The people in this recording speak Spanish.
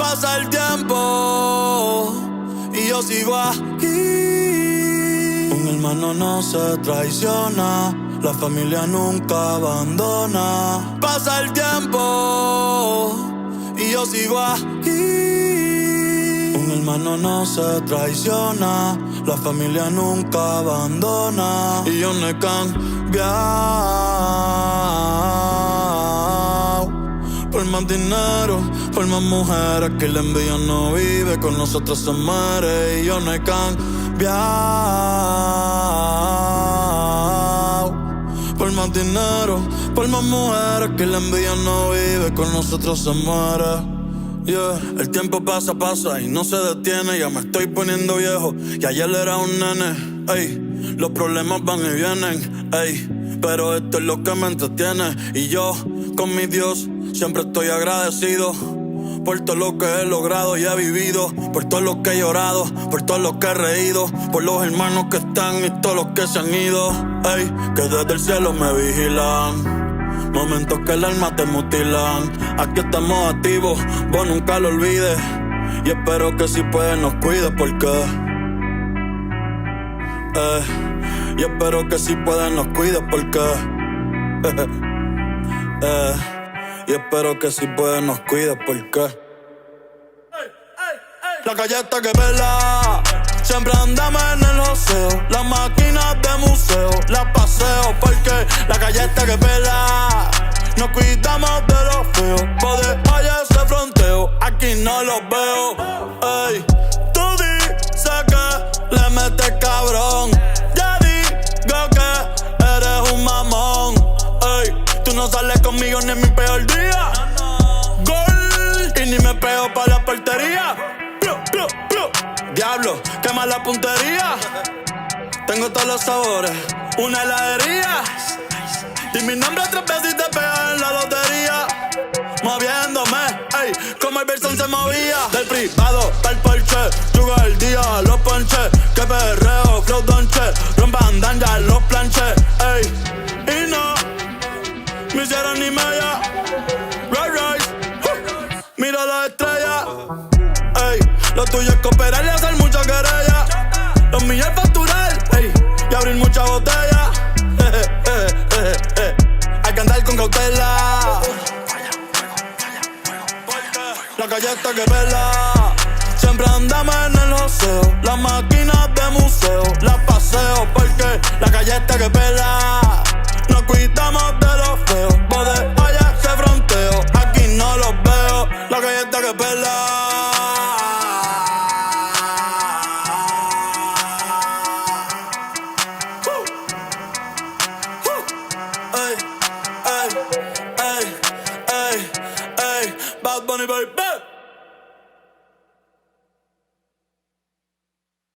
Pasa el tiempo y yo sigo aquí. Un hermano no se traiciona, la familia nunca abandona. Pasa el tiempo y yo sigo aquí. Un hermano no se traiciona, la familia nunca abandona. Y yo no he cambiado. Por más dinero, por más mujeres, que la envidia no vive, con nosotros se muere. Y yo no he cambiado. Por más dinero, por más mujeres, que la envidia no vive, con nosotros se muere. Yeah. El tiempo pasa y no se detiene. Ya me estoy poniendo viejo y ayer era un nene. Ey, los problemas van y vienen. Ey, pero esto es lo que me entretiene. Y yo, con mi Dios, siempre estoy agradecido por todo lo que he logrado y he vivido, por todo lo que he llorado, por todo lo que he reído, por los hermanos que están y todos los que se han ido. Ey, que desde el cielo me vigilan, momentos que el alma te mutilan. Aquí estamos activos, vos nunca lo olvides, y espero que si puedes nos cuides porque y espero que si puedes nos cuides porque y espero que si puedes nos cuides porque la calle está que pela. Siempre andamos en el joseo, las máquinas de museo las paseo porque la calle está que pela. Nos cuidamos de los feos, poder allá ese fronteo, aquí no los veo. Ey, tú dices que le metes cabrón, ya digo que eres un mamón. Ey, tú no sales conmigo ni en mi peor día. Gol, y ni me pego pa' la portería. Diablo, quema la puntería. Tengo todos los sabores, una heladería. Y mi nombre 3 veces y te pegas en la lotería. Moviéndome, ey, como el Verson se movía. Del privado pa'l Porsche, yugo el día, los ponché. Que perreo, flow donche, rompan ya los planché, ey. Y no me hicieron ni media. Rolls Royce, mira las estrellas. Ey, lo tuyo es cooperar y hacer mucha querella. Los míos es facturar, ey, y abrir muchas botellas. Hay que andar con cautela. La calle está que pela. Siempre andamos en el joseo, las máquinas de museo las paseo porque la calle está que pela. Nos cuidamos de los feos, poder allá ese fronteo, aquí no los veo. La calle está que pela.